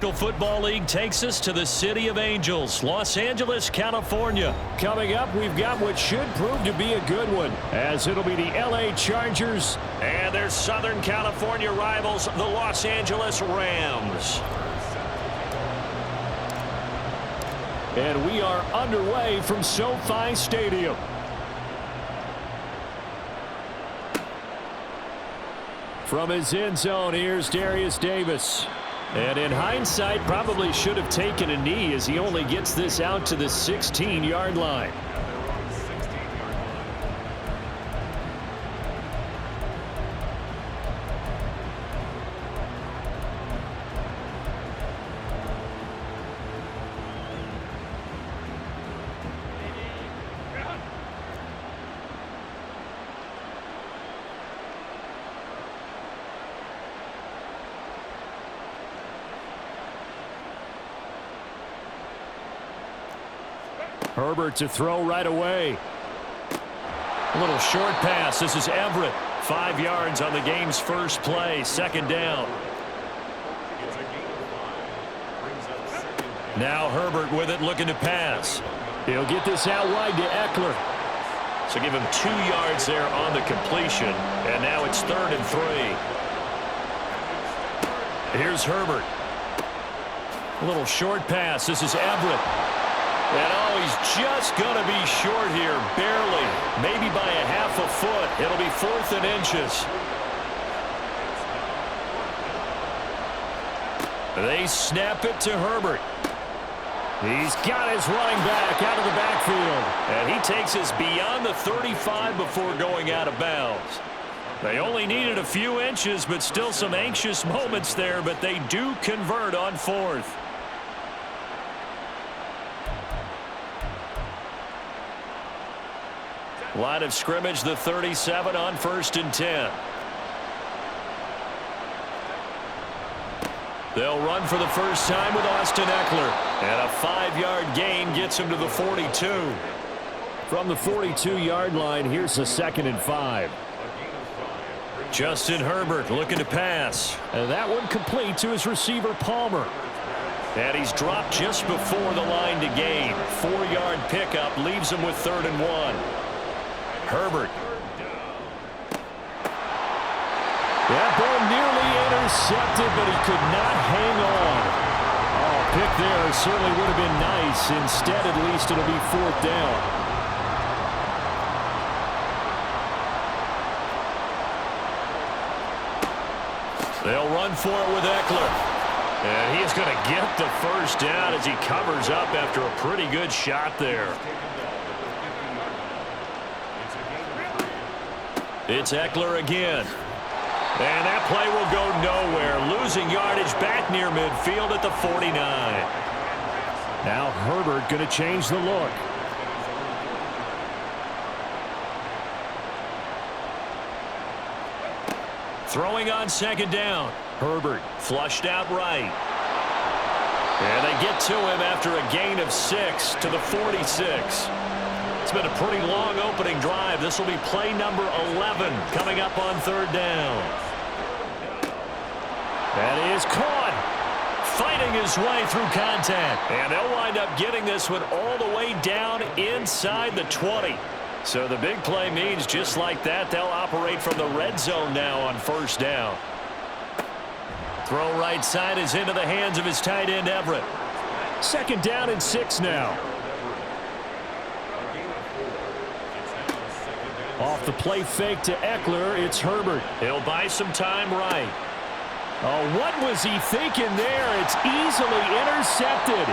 Football League takes us to the City of Angels, Los Angeles, California. Coming up, we've got what should prove to be a good one, as it'll be the LA Chargers and their Southern California rivals, the Los Angeles Rams. And we are underway from SoFi Stadium. From his end zone, here's Darius Davis. And in hindsight, probably should have taken a knee as he only gets this out to the 16-yard line. Herbert to throw right away. A little short pass. This is Everett. 5 yards on the game's first play. Second down. Now Herbert with it, looking to pass. He'll get this out wide to Eckler. So give him 2 yards there on the completion. And now it's 3rd and 3. Here's Herbert. A little short pass. This is Everett. And he's just going to be short here, barely, maybe by a half a foot. It'll be 4th and inches. They snap it to Herbert. He's got his running back out of the backfield. And he takes us beyond the 35 before going out of bounds. They only needed a few inches, but still some anxious moments there, but they do convert on 4th. Line of scrimmage, the 37 on 1st and 10. They'll run for the first time with Austin Eckler. And a 5-yard gain gets him to the 42. From the 42-yard line, here's a 2nd and 5. Justin Herbert looking to pass. And that one complete to his receiver, Palmer. And he's dropped just before the line to gain. 4-yard pickup leaves him with 3rd and 1. Herbert. That ball nearly intercepted, but he could not hang on. Oh, pick there certainly would have been nice. Instead, at least it'll be 4th down. They'll run for it with Eckler. And he's going to get the first down as he covers up after a pretty good shot there. It's Eckler again. And that play will go nowhere. Losing yardage back near midfield at the 49. Now Herbert going to change the look. Throwing on 2nd down. Herbert flushed out right. And they get to him after a gain of 6 to the 46. It's been a pretty long opening drive. This will be play number 11 coming up on 3rd down. That is caught. Fighting his way through contact. And they'll wind up getting this one all the way down inside the 20. So the big play means just like that, they'll operate from the red zone now on 1st down. Throw right side is into the hands of his tight end, Everett. 2nd down and 6 now. Off the play fake to Eckler, it's Herbert. He'll buy some time right. Oh, what was he thinking there? It's easily intercepted.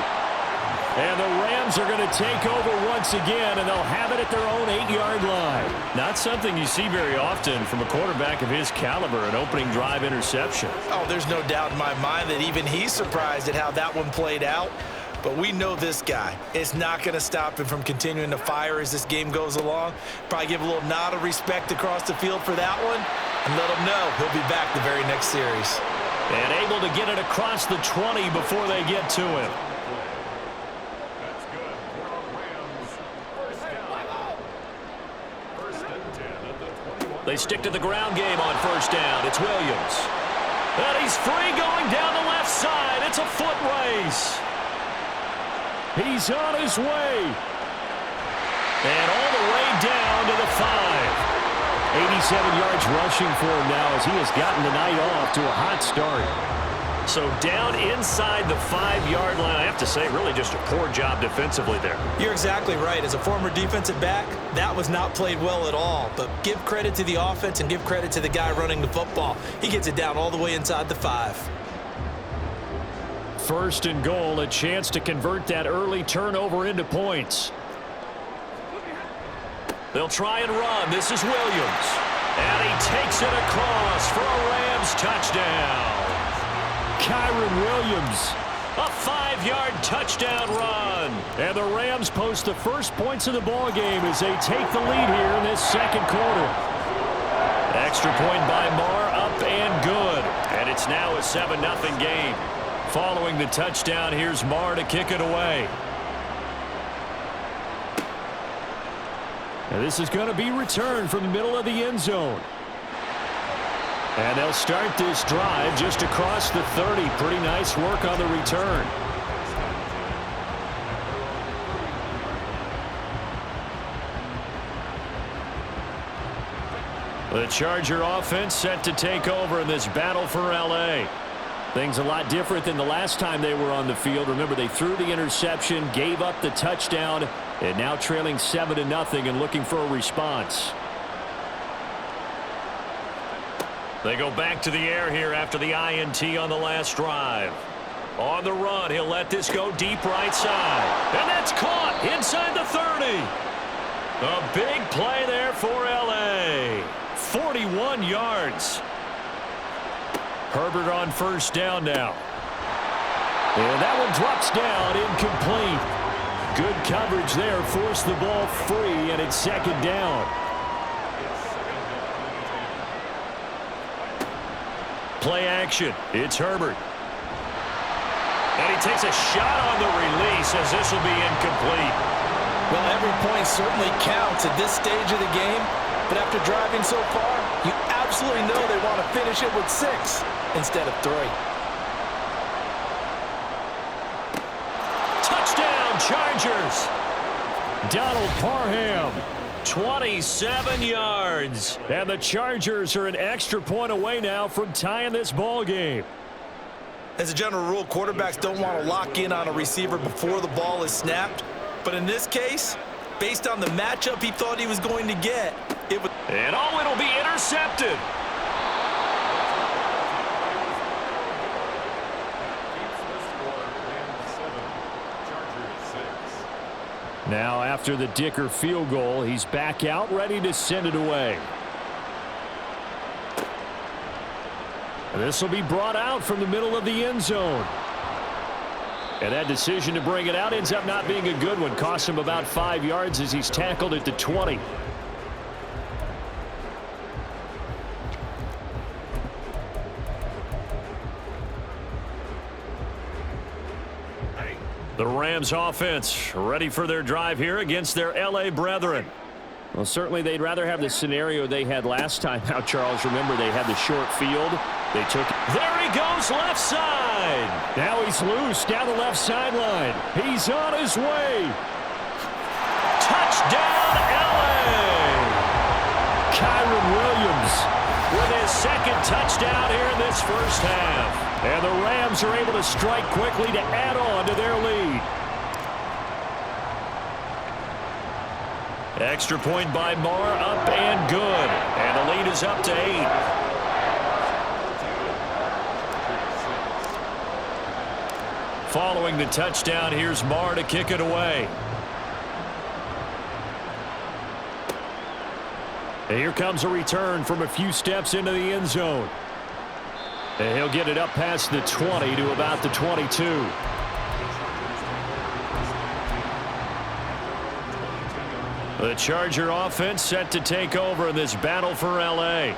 And the Rams are going to take over once again, and they'll have it at their own 8-yard line. Not something you see very often from a quarterback of his caliber, an opening drive interception. Oh, there's no doubt in my mind that even he's surprised at how that one played out. But we know this guy. It's not going to stop him from continuing to fire as this game goes along. Probably give a little nod of respect across the field for that one and let him know he'll be back the very next series. And able to get it across the 20 before they get to him. They stick to the ground game on 1st down. It's Williams. And he's free going down the left left side. It's a foot race. He's on his way. And all the way down to the 5. 87 yards rushing for him now as he has gotten the night off to a hot start. So down inside the 5-yard line. I have to say, really just a poor job defensively there. You're exactly right. As a former defensive back, that was not played well at all. But give credit to the offense and give credit to the guy running the football. He gets it down all the way inside the 5. First and goal, a chance to convert that early turnover into points. They'll try and run. This is Williams. And he takes it across for a Rams touchdown. Kyron Williams. A 5-yard touchdown run. And the Rams post the first points of the ball game as they take the lead here in this second quarter. Extra point by Marr, up and good. And it's now a 7-0 game. Following the touchdown, here's Marr to kick it away. And this is going to be returned from the middle of the end zone. And they'll start this drive just across the 30. Pretty nice work on the return. The Charger offense set to take over in this battle for L.A. Things a lot different than the last time they were on the field. Remember, they threw the interception, gave up the touchdown, and now trailing 7-0 and looking for a response. They go back to the air here after the INT on the last drive. On the run, he'll let this go deep right side. And that's caught inside the 30. A big play there for L.A. 41 yards. Herbert on first down now. And that one drops down, incomplete. Good coverage there, forced the ball free, and it's second down. Play action. It's Herbert. And he takes a shot on the release as this will be incomplete. Well, every point certainly counts at this stage of the game. But after driving so far, you absolutely know they want to finish it with 6 instead of 3. Touchdown, Chargers. Donald Parham. 27 yards. And the Chargers are an extra point away now from tying this ball game. As a general rule, quarterbacks don't want to lock in on a receiver before the ball is snapped. But in this case, based on the matchup he thought he was going to get, it was... And it'll be intercepted. Now after the Dicker field goal, he's back out ready to send it away. And this will be brought out from the middle of the end zone. And that decision to bring it out ends up not being a good one. Costs him about 5 yards as he's tackled at the 20. The Rams offense ready for their drive here against their L.A. brethren. Well, certainly they'd rather have the scenario they had last time out, Charles. Remember, they had the short field. They took... There he goes, left side. Now he's loose down the left sideline. He's on his way. Touchdown, L.A. Kyron Williams with his second touchdown here in this first half. And the Rams are able to strike quickly to add on to their lead. Extra point by Marr, up and good. And the lead is up to 8. Following the touchdown, here's Marr to kick it away. And here comes a return from a few steps into the end zone. And he'll get it up past the 20 to about the 22. The Charger offense set to take over in this battle for L.A.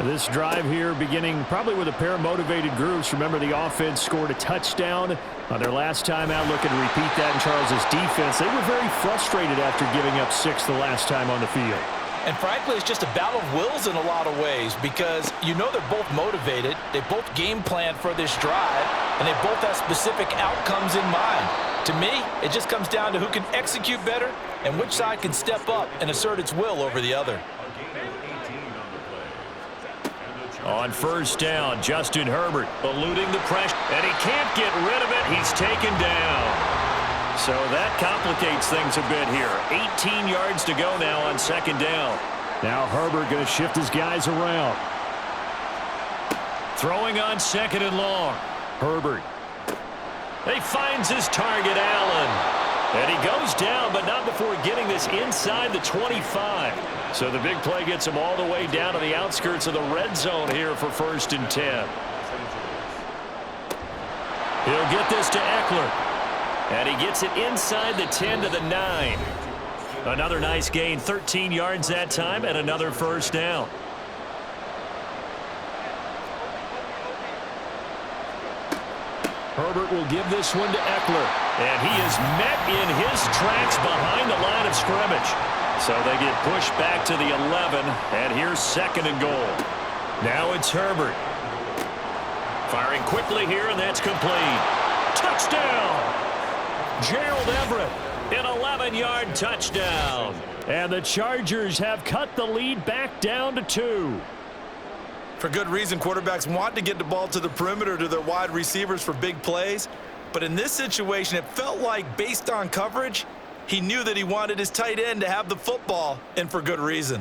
This drive here beginning probably with a pair of motivated groups. Remember, the offense scored a touchdown on their last time out. Looking to repeat that in Charles's defense. They were very frustrated after giving up 6 the last time on the field. And frankly, it's just a battle of wills in a lot of ways because you know they're both motivated. They both game planned for this drive. and they both have specific outcomes in mind. To me, it just comes down to who can execute better and which side can step up and assert its will over the other. On first down, Justin Herbert eluding the pressure, and he can't get rid of it. He's taken down. So that complicates things a bit here. 18 yards to go now on second down. Now Herbert going to shift his guys around. Throwing on second and long. Herbert. He finds his target, Allen. And he goes down, but not before getting this inside the 25. So the big play gets him all the way down to the outskirts of the red zone here for 1st and 10. He'll get this to Eckler. And he gets it inside the 10 to the 9. Another nice gain, 13 yards that time, and another first down. Herbert will give this one to Eckler. And he is met in his tracks behind the line of scrimmage. So they get pushed back to the 11, and here's 2nd and goal. Now it's Herbert. Firing quickly here, and that's complete. Touchdown! Gerald Everett, an 11-yard touchdown. And the Chargers have cut the lead back down to 2. For good reason, quarterbacks want to get the ball to the perimeter to their wide receivers for big plays. But in this situation, it felt like, based on coverage, he knew that he wanted his tight end to have the football, and for good reason.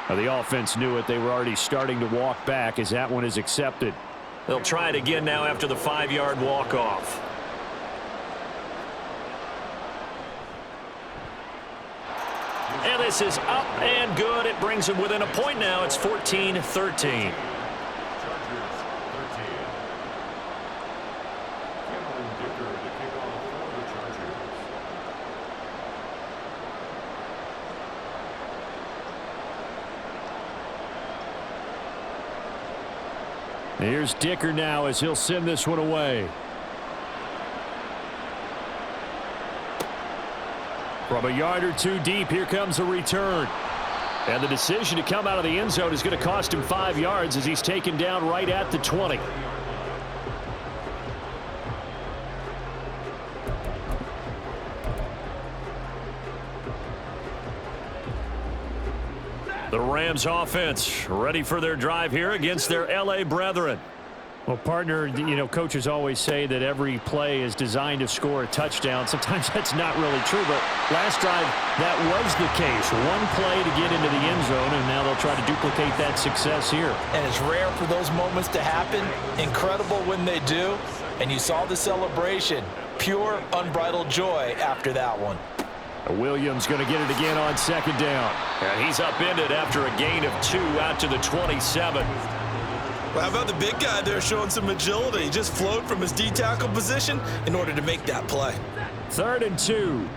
The offense knew it. They were already starting to walk back as that one is accepted. They'll try it again now after the 5-yard walk-off. And this is up and good. It brings them within a point now. It's 14-13. Here's Dicker now as he'll send this one away. From a yard or two deep, here comes a return. And the decision to come out of the end zone is going to cost him 5 yards as he's taken down right at the 20. The Rams offense ready for their drive here against their L.A. brethren. Well, partner, you know, coaches always say that every play is designed to score a touchdown. Sometimes that's not really true, but last drive, that was the case. One play to get into the end zone, and now they'll try to duplicate that success here. And it's rare for those moments to happen. Incredible when they do. And you saw the celebration. Pure, unbridled joy after that one. Williams going to get it again on second down. And he's upended after a gain of 2 out to the 27. Well, how about the big guy there showing some agility? He just flowed from his D-tackle position in order to make that play. 3rd and 2.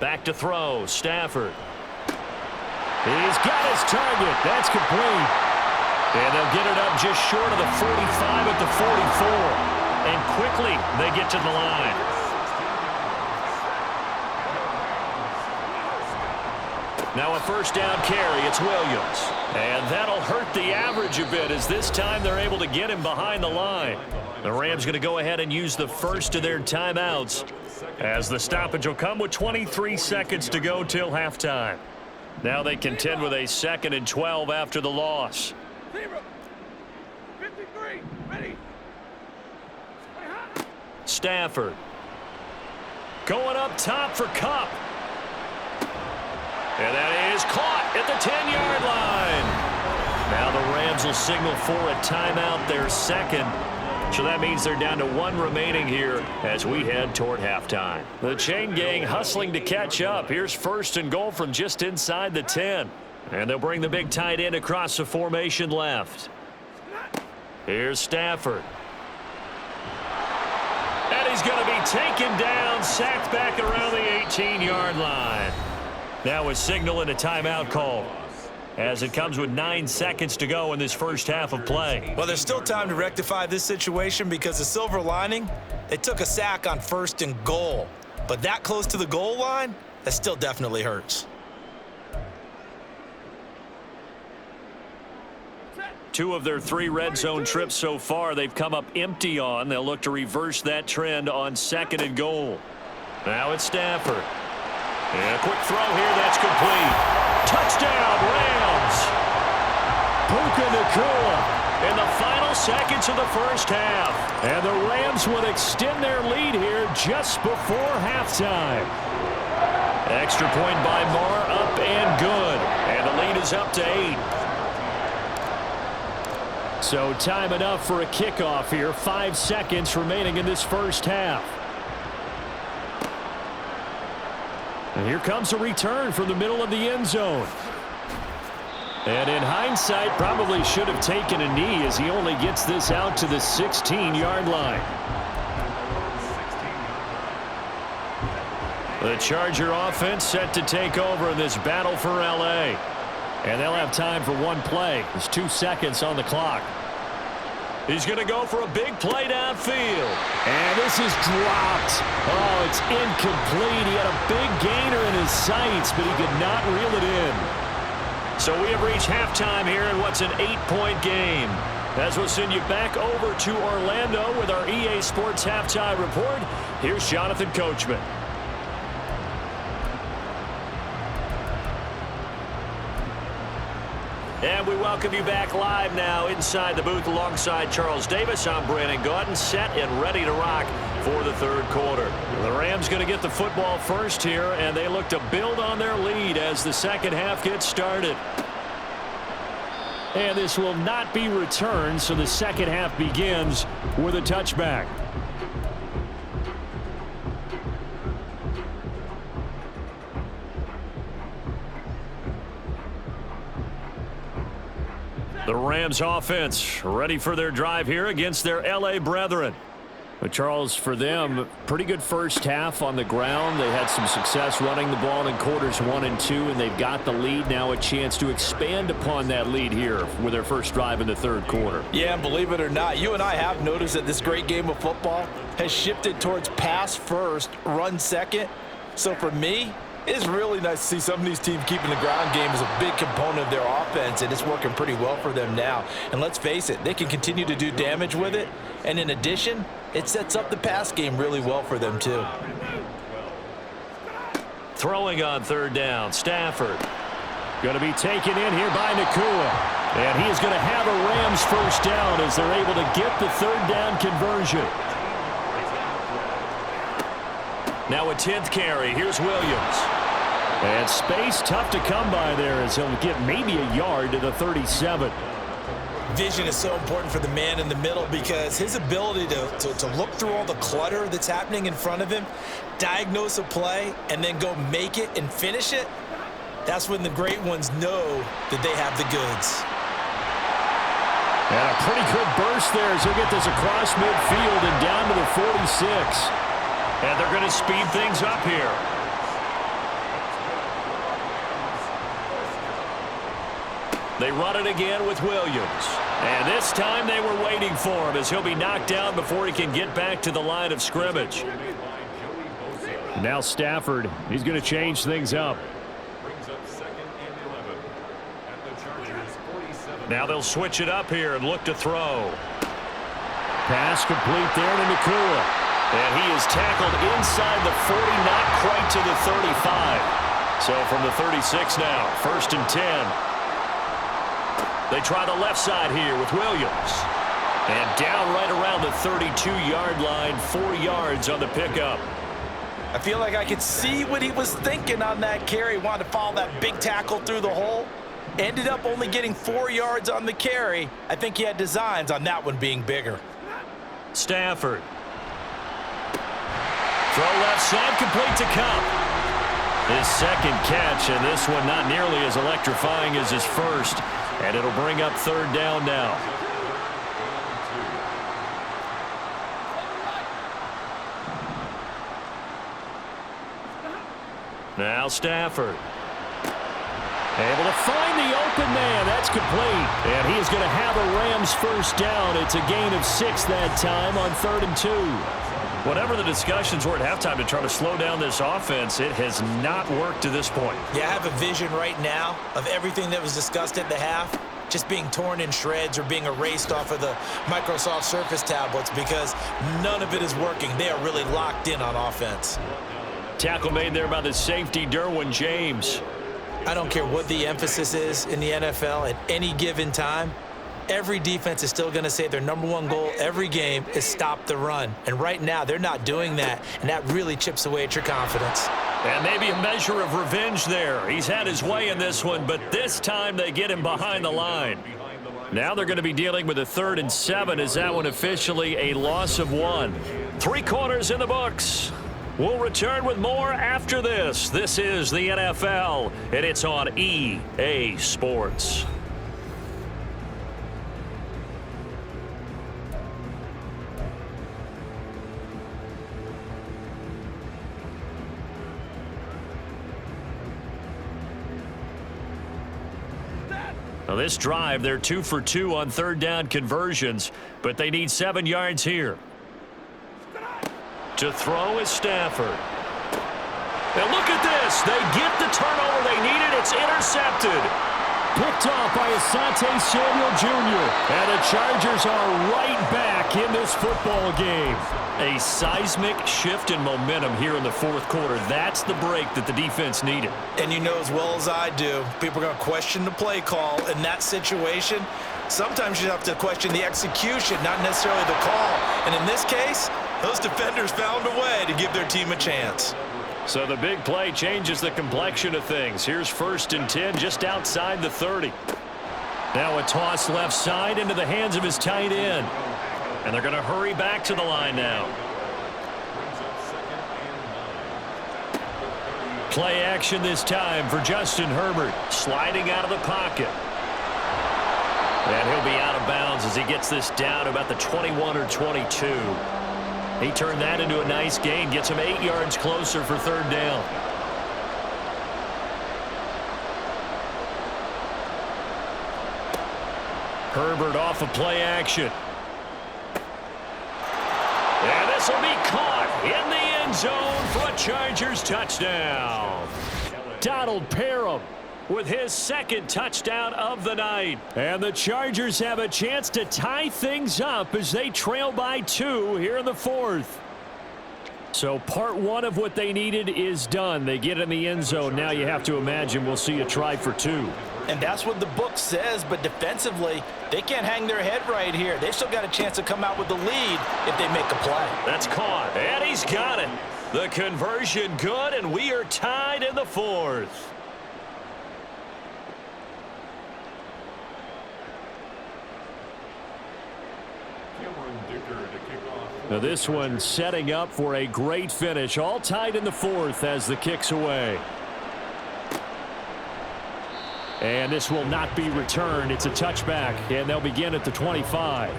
Back to throw. Stafford. He's got his target. That's complete. And they'll get it up just short of the 45 at the 44. And quickly they get to the line. Now a first down carry. It's Williams. And that'll hurt the average a bit as this time they're able to get him behind the line. The Rams going to go ahead and use the first of their timeouts as the stoppage will come with 23 seconds to go till halftime. Now they contend with a 2nd and 12 after the loss. 53, ready. Stafford going up top for Kupp. And that is caught at the 10-yard line. Now the Rams will signal for a timeout, their second. So that means they're down to 1 remaining here as we head toward halftime. The chain gang hustling to catch up. Here's 1st and goal from just inside the 10. And they'll bring the big tight end across the formation left. Here's Stafford. And he's going to be taken down, sacked back around the 18-yard line. Now a signal and a timeout call, as it comes with 9 seconds to go in this first half of play. Well, there's still time to rectify this situation because the silver lining, they took a sack on 1st and goal. But that close to the goal line, that still definitely hurts. 2 of their 3 red zone trips so far they've come up empty on. They'll look to reverse that trend on 2nd and goal. Now it's Stafford. And a quick throw here, that's complete. Touchdown, Rams! Puka Nacua in the final seconds of the first half. And the Rams would extend their lead here just before halftime. Extra point by Marr, up and good. And the lead is up to 8. So time enough for a kickoff here. 5 seconds remaining in this first half. And here comes a return from the middle of the end zone. And in hindsight, probably should have taken a knee as he only gets this out to the 16-yard line. The Charger offense set to take over in this battle for L.A. And they'll have time for 1 play. There's 2 seconds on the clock. He's going to go for a big play downfield. And this is dropped. Oh, it's incomplete. He had a big gainer in his sights, but he could not reel it in. So we have reached halftime here in what's an 8-point game. As we'll send you back over to Orlando with our EA Sports Halftime Report, here's Jonathan Coachman. And we welcome you back live now inside the booth alongside Charles Davis. I'm Brandon Gaudin, set and ready to rock for the 3rd quarter. The Rams going to get the football first here, and they look to build on their lead as the second half gets started. And this will not be returned, so the second half begins with a touchback. The Rams offense ready for their drive here against their L.A. brethren. But Charles, for them, pretty good first half on the ground. They had some success running the ball in quarters 1 and 2, and they've got the lead. Now a chance to expand upon that lead here with their first drive in the 3rd quarter. Yeah, and believe it or not, you and I have noticed that this great game of football has shifted towards pass first, run second. So for me, it's really nice to see some of these teams keeping the ground game as a big component of their offense, and it's working pretty well for them now. And let's face it, they can continue to do damage with it. And in addition, it sets up the pass game really well for them, too. Throwing on 3rd down, Stafford. Going to be taken in here by Nacua. And he is going to have a Rams first down as they're able to get the 3rd down conversion. Now a 10th carry. Here's Williams. And space tough to come by there as he'll get maybe a yard to the 37. Vision is so important for the man in the middle because his ability to look through all the clutter that's happening in front of him, diagnose a play, and then go make it and finish it, that's when the great ones know that they have the goods. And a pretty good burst there as he'll get this across midfield and down to the 46. And they're going to speed things up here. They run it again with Williams. And this time they were waiting for him as he'll be knocked down before he can get back to the line of scrimmage. Now Stafford, he's going to change things up. Now they'll switch it up here and look to throw. Pass complete there to Nacua. And he is tackled inside the 40, not quite to the 35. So from the 36 now, 1st and 10. They try the left side here with Williams. And down right around the 32-yard line, 4 yards on the pickup. I feel like I could see what he was thinking on that carry. Wanted to follow that big tackle through the hole. Ended up only getting 4 yards on the carry. I think he had designs on that one being bigger. Stafford. Throw left side, complete to Cup. His second catch, and this one not nearly as electrifying as his first. And it'll bring up third down now. Now Stafford. Able to find the open man. That's complete. And he is going to have a Rams first down. It's a gain of 6 that time on 3rd and 2. Whatever the discussions were at halftime to try to slow down this offense, it has not worked to this point. Yeah, I have a vision right now of everything that was discussed at the half just being torn in shreds or being erased off of the Microsoft Surface tablets because none of it is working. They are really locked in on offense. Tackle made there by the safety, Derwin James. I don't care what the emphasis is in the NFL at any given time. Every defense is still going to say their #1 goal every game is stop the run. And right now, they're not doing that, and that really chips away at your confidence. And maybe a measure of revenge there. He's had his way in this one, but this time they get him behind the line. Now they're going to be dealing with a 3rd and 7. Is that one officially a loss of 1? 3 quarters in the books. We'll return with more after this. This is the NFL, and it's on EA Sports. Now this drive, they're 2 for 2 on 3rd down conversions, but they need 7 yards here. To throw is Stafford. And look at this. They get the turnover they needed. It's intercepted. Picked off by Asante Samuel Jr. And the Chargers are right back in this football game. A seismic shift in momentum here in the 4th quarter. That's the break that the defense needed. And you know as well as I do, people are going to question the play call in that situation. Sometimes you have to question the execution, not necessarily the call. And in this case, those defenders found a way to give their team a chance. So the big play changes the complexion of things. Here's 1st and 10 just outside the 30. Now a toss left side into the hands of his tight end. And they're going to hurry back to the line now. Play action this time for Justin Herbert. Sliding out of the pocket. And he'll be out of bounds as he gets this down about the 21 or 22. He turned that into a nice gain. Gets him 8 yards closer for 3rd down. Herbert off of play action. And this will be caught in the end zone for a Chargers touchdown. Donald Parham with his 2nd touchdown of the night. And the Chargers have a chance to tie things up as they trail by 2 here in the 4th. So part 1 of what they needed is done. They get in the end zone. Now you have to imagine we'll see a try for 2. And that's what the book says, but defensively, they can't hang their head right here. They've still got a chance to come out with the lead if they make a play. That's caught, and he's got it. The conversion good, and we are tied in the 4th. Now this one setting up for a great finish. All tied in the 4th as the kick's away. And this will not be returned. It's a touchback, and they'll begin at the 25.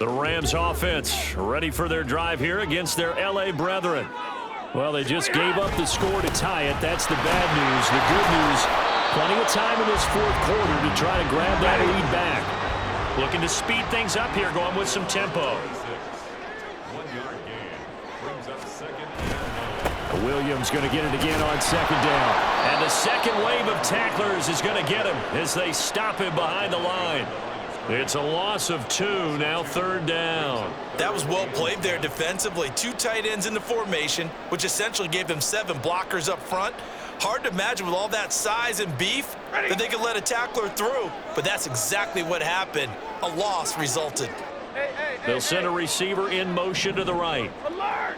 The Rams offense ready for their drive here against their L.A. brethren. Well, they just gave up the score to tie it. That's the bad news. The good news, plenty of time in this fourth quarter to try to grab that lead back. Looking to speed things up here, going with some tempo. Williams going to get it again on second down. And the second wave of tacklers is going to get him as they stop him behind the line. It's a loss of 2, now third down. That was well played there defensively. 2 tight ends in the formation, which essentially gave them 7 blockers up front. Hard to imagine with all that size and beef that they could let a tackler through, but that's exactly what happened. A loss resulted. They'll send a receiver in motion to the right. Alert!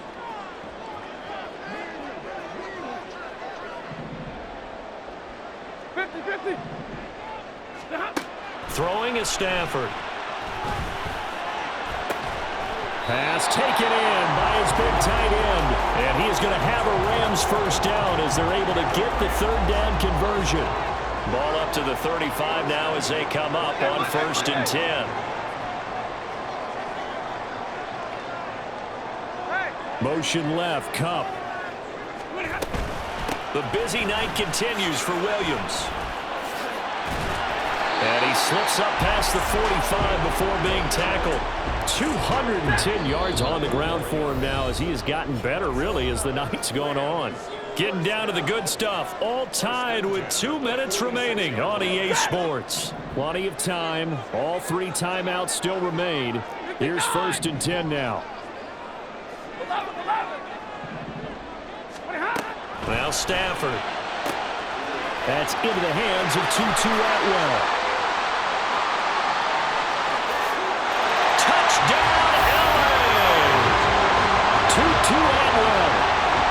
Throwing is Stafford. Pass taken in by his big tight end. And he is going to have a Rams first down as they're able to get the third down conversion. Ball up to the 35 now as they come up on 1st and 10. Motion left, Cup. The busy night continues for Williams. And he slips up past the 45 before being tackled. 210 yards on the ground for him now as he has gotten better, really, as the night's gone on. Getting down to the good stuff. All tied with 2 minutes remaining on EA Sports. Plenty of time. All 3 timeouts still remain. Here's 1st and 10 now. Now Stafford. That's into the hands of Tutu Atwell. Touchdown, LA! Tutu Atwell.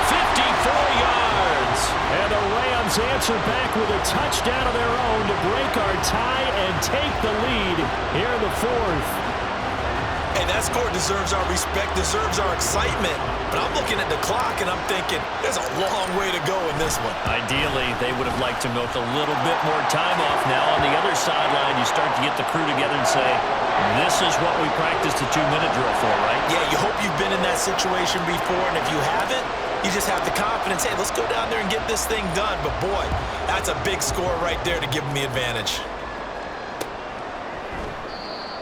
54 yards. And the Rams answer back with a touchdown of their own to break our tie and take the lead here in the 4th. Hey, that score deserves our respect, deserves our excitement. But I'm looking at the clock, and I'm thinking there's a long way to go in this one. Ideally, they would have liked to milk a little bit more time off. Now, on the other sideline, you start to get the crew together and say, this is what we practiced a 2-minute drill for, right? Yeah, you hope you've been in that situation before, and if you haven't, you just have the confidence, hey, let's go down there and get this thing done. But, boy, that's a big score right there to give them the advantage.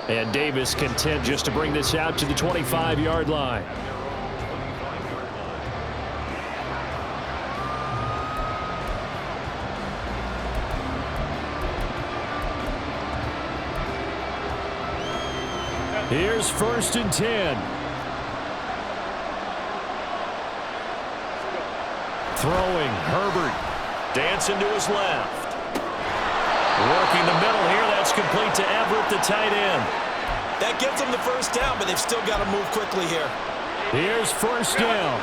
And Davis content just to bring this out to the 25-yard line. Here's 1st and 10. Throwing, Herbert. Dancing to his left. Working the middle here. That's complete to Everett, the tight end. That gets them the first down, but they've still got to move quickly here. Here's 1st down.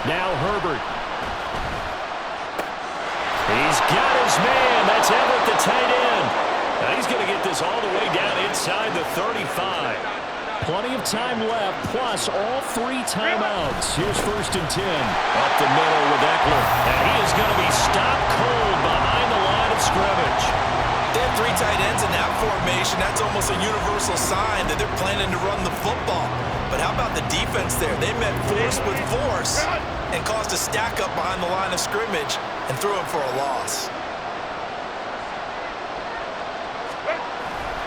Now Herbert. He's got his man. That's Everett, the tight end. Now he's going to get this all the way down inside the 35. Plenty of time left, plus all 3 timeouts. Here's 1st and 10. Up the middle with Eckler. And he is going to be stopped cold behind the line of scrimmage. They have 3 tight ends in that formation. That's almost a universal sign that they're planning to run the football. But how about the defense there? They met force with force and caused a stack up behind the line of scrimmage and threw him for a loss.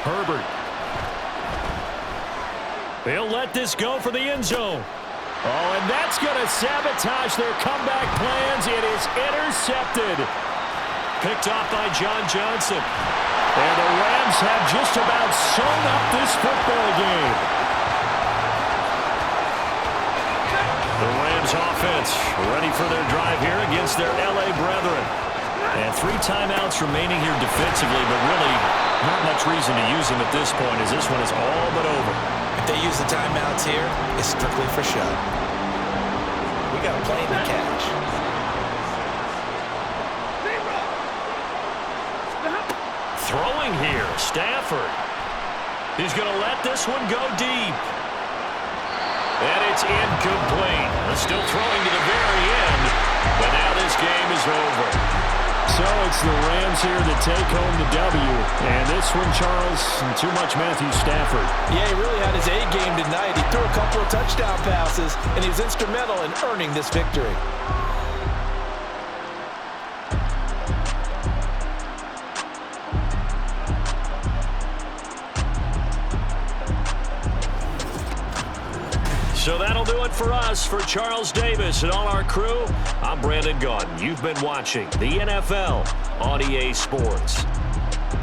Herbert. They'll let this go for the end zone. Oh, and that's going to sabotage their comeback plans. It is intercepted. Picked off by John Johnson. And the Rams have just about sewn up this football game. The Rams offense ready for their drive here against their L.A. brethren. And 3 timeouts remaining here defensively, but really not much reason to use them at this point as this one is all but over. If they use the timeouts here, it's strictly for show. We got a plane to catch. Throwing here, Stafford. He's going to let this one go deep. And it's incomplete. They're still throwing to the very end, but now this game is over. So it's the Rams here to take home the W. And this one, Charles, too much Matthew Stafford. Yeah, he really had his A game tonight. He threw a couple of touchdown passes, and he was instrumental in earning this victory. So that'll do it for us. For Charles Davis and all our crew, I'm Brandon Gaudin. You've been watching the NFL on EA Sports.